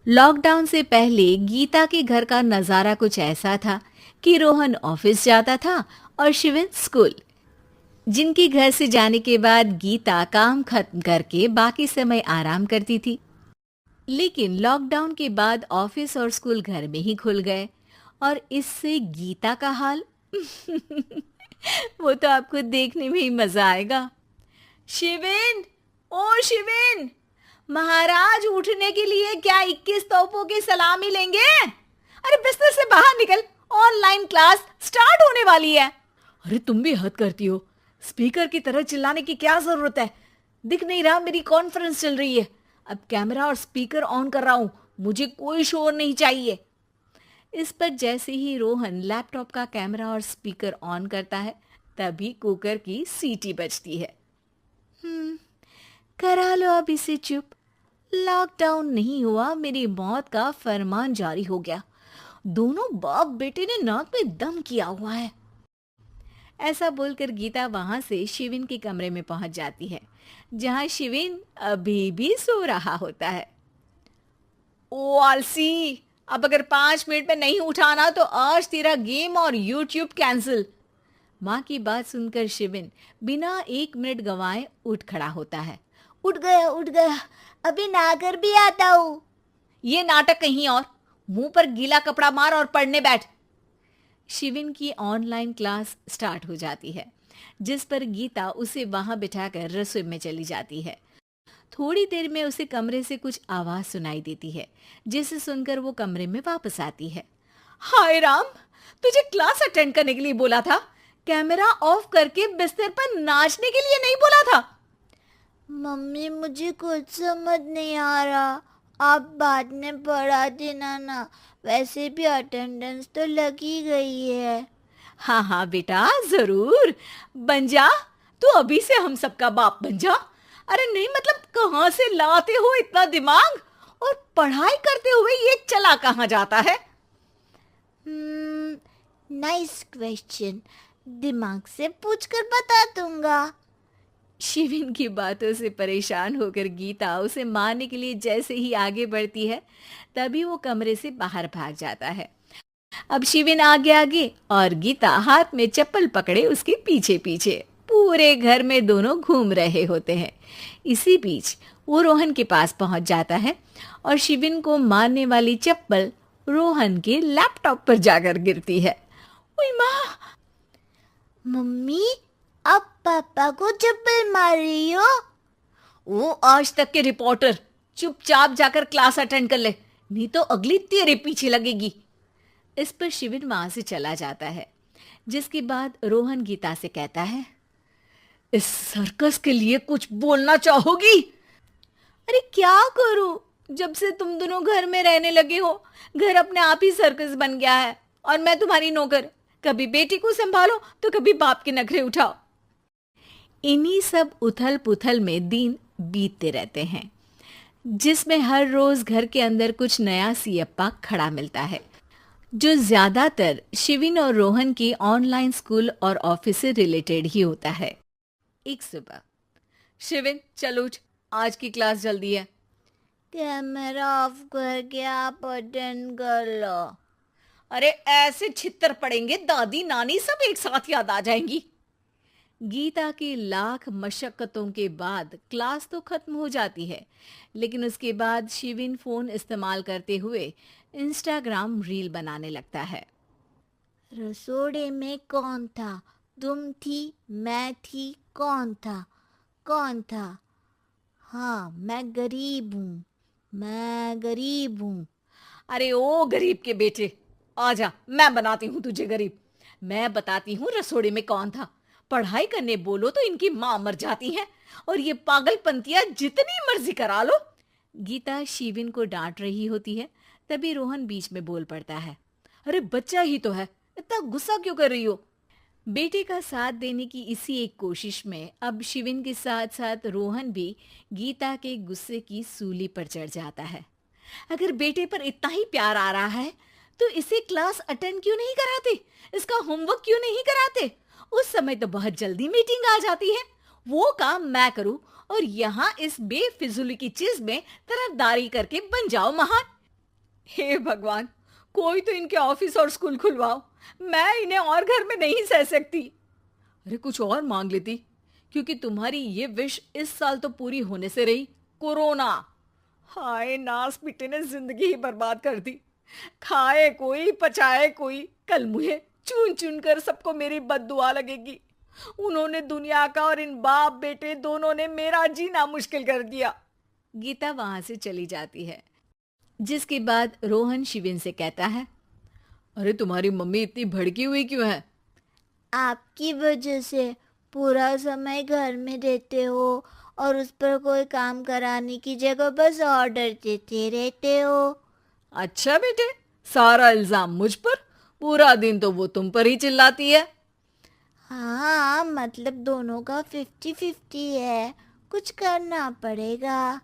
Lockdown से पहले गीता के घर का नजारा कुछ ऐसा था कि रोहन ऑफिस जाता था और शिविन स्कूल। जिनके घर से जाने के बाद गीता काम खत्म करके बाकी समय आराम करती थी। लेकिन लॉकडाउन के बाद ऑफिस और स्कूल घर में ही खुल गए और इससे गीता का हाल वो तो आपको देखने में ही मजा आएगा। शिविन, ओ शिविन, महाराज उठने के लिए क्या 21 तोपों की सलामी लेंगे? अरे बिस्तर से बाहर निकल, ऑनलाइन क्लास स्टार्ट होने वाली है। अरे तुम भी हद करती हो, स्पीकर की तरह चिल्लाने की क्या जरूरत है? दिख नहीं रहा मेरी कॉन्फ्रेंस चल रही है। अब कैमरा और स्पीकर ऑन कर रहा हूं, मुझे कोई शोर नहीं चाहिए। इस पर जैसे ही रोहन लैपटॉप का कैमरा और स्पीकर ऑन करता है तभी कुकर की सीटी बजती है। करा लो अब इसे चुप। लॉकडाउन नहीं हुआ, मेरी मौत का फरमान जारी हो गया। दोनों बाप बेटे ने नाक में दम किया हुआ है। ऐसा बोलकर गीता वहां से शिविन के कमरे में पहुंच जाती है, जहां शिविन अभी भी सो रहा होता है। ओ आलसी, अब अगर 5 मिनट में नहीं उठाना तो आज तेरा गेम और यूट्यूब कैंसिल। माँ की बात सुनकर शिविन बिना 1 मिनट गंवाए उठ खड़ा होता है। उठ गया, अभी नहाकर भी आता हूँ। ये नाटक कहीं और, मुंह पर गीला कपड़ा मार और पढ़ने बैठ। शिविन की ऑनलाइन क्लास स्टार्ट हो जाती है, जिस पर गीता उसे वहां बिठाकर रसोई में चली जाती है। थोड़ी देर में उसे कमरे से कुछ आवाज सुनाई देती है, जिसे सुनकर वो कमरे में वापस आती है। हाय राम, तुझे क्लास अटेंड करने के लिए बोला था, कैमरा ऑफ करके बिस्तर पर नाचने के लिए नहीं बोला था। मम्मी मुझे कुछ समझ नहीं आ रहा, आप बाद में पढ़ा देना ना, वैसे भी अटेंडेंस तो लगी गई है। हाँ हाँ बेटा, जरूर बन जा, तू अभी से हम सबका बाप बन जा। अरे नहीं मतलब कहाँ से लाते हो इतना दिमाग, और पढ़ाई करते हुए ये चला कहाँ जाता है? नाइस क्वेश्चन, दिमाग से पूछकर बता दूंगा। शिविन की बातों से परेशान होकर गीता उसे मारने के लिए जैसे ही आगे बढ़ती है तभी वो कमरे से बाहर भाग जाता है। अब शिविन आगे आगे और गीता हाथ में चप्पल पकड़े उसके पीछे पीछे पूरे घर में दोनों घूम रहे होते हैं। इसी बीच वो रोहन के पास पहुंच जाता है और शिविन को मारने वाली चप्पल रोहन के लैपटॉप पर जाकर गिरती है। ओए माँ! मम्मी, आप पापा को चप्पल मार रही हो? वो आज तक के रिपोर्टर, चुपचाप जाकर क्लास अटेंड कर ले, नहीं तो अगली तेरे पीछे लगेगी। इस पर शिविन वहां से चला जाता है, जिसके बाद रोहन गीता से कहता है, इस सर्कस के लिए कुछ बोलना चाहोगी? अरे क्या करूं, जब से तुम दोनों घर में रहने लगे हो, घर अपने आप ही सर्कस बन गया है और मैं तुम्हारी नौकर। कभी बेटी को संभालो तो कभी बाप के नखरे उठाओ। इन्हीं सब उथल पुथल में दिन बीतते रहते हैं, जिसमें हर रोज घर के अंदर कुछ नया सियप्पा खड़ा मिलता है, जो ज्यादातर शिविन और रोहन के ऑनलाइन स्कूल और ऑफिस से रिलेटेड ही होता है। एक सुबह, शिविन चल उठ, आज की क्लास जल्दी है। कैमरा ऑफ करके आप अटेंड कर लो। अरे ऐसे छित्तर पड़ेंगे, दादी नानी सब एक साथ याद आ जाएंगी। गीता की लाख मशक्कतों के बाद क्लास तो खत्म हो जाती है, लेकिन उसके बाद शिविन फोन इस्तेमाल करते हुए इंस्टाग्राम रील बनाने लगता है। रसोड़े में कौन था? तुम थी, मैं थी, कौन था? कौन था? हाँ, मैं गरीब हूँ। अरे ओ गरीब के बेटे, आजा, मैं बनाती हूँ तुझे गरीब। मैं बताती हूँ रसोड़े में कौन था। पढ़ाई करने बोलो तो इनकी माँ मर जाती है, और ये पागलपंतियां जितनी मर्जी करा लो। गीता शिविन को डांट रही होती है, तभी रोहन बीच में बोल पड़ता है, अरे बच्चा ही तो है, इतना गुस्सा क्यों कर रही हो? बेटे का साथ देने की इसी एक कोशिश में अब शिविन के साथ साथ रोहन भी गीता के गुस्से की सूली पर चढ़ जाता है। अगर बेटे पर इतना ही प्यार आ रहा है तो इसे क्लास अटेंड क्यों नहीं कराते, इसका होमवर्क क्यों नहीं कराते? उस समय तो बहुत जल्दी मीटिंग आ जाती है, वो काम मैं करूं और यहाँ इस बेफिजूली की चीज में तरफदारी करके बन जाओ महान। हे भगवान, कोई तो इनके ऑफिस और स्कूल खुलवाओ, मैं इन्हें और घर में नहीं सह सकती। अरे कुछ और मांग लेती, क्योंकि तुम्हारी ये विश इस साल तो पूरी होने से रही, कोरोना। हाय, नास बेटे ने जिंदगी ही बर्बाद कर दी। खाए कोई पचाए कोई, कल मुझे चुन चुन कर सबको मेरी बद्दुआ लगेगी। उन्होंने दुनिया का और इन बाप बेटे दोनों ने मेरा जीना मुश्किल कर दिया। गीता वहां से चली जाती है, जिसके बाद रोहन शिविन से कहता है, अरे तुम्हारी मम्मी इतनी भड़की हुई क्यों है? आपकी वजह से पूरा समय घर में रहते हो और उस पर कोई काम कराने की जगह बस ऑर्डर देते रहते हो। अच्छा बेटे, सारा इल्जाम मुझ पर? पूरा दिन तो वो तुम पर ही चिल्लाती है। हाँ, मतलब दोनों का 50-50 है, कुछ करना पड़ेगा।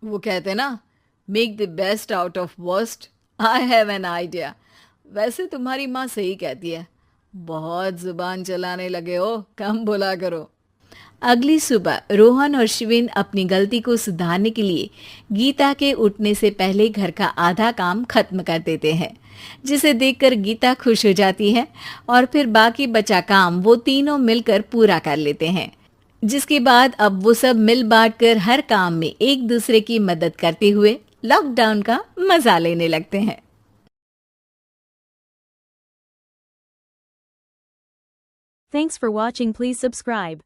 वो कहते ना, make the best out of worst. I have an idea. वैसे तुम्हारी माँ सही कहती है, बहुत जुबान चलाने लगे हो, कम बोला करो। अगली सुबह रोहन और शिविन अपनी गलती को सुधारने के लिए गीता के उठने से पहले घर का आधा काम खत्म कर देते हैं, जिसे देखकर गीता खुश हो जाती है और फिर बाकी बचा काम वो तीनों मिलकर पूरा कर लेते हैं। जिसके बाद अब वो सब मिल बांट कर हर काम में एक दूसरे की मदद करते हुए लॉकडाउन का मजा लेने लगते हैं। Thanks for watching. Please subscribe.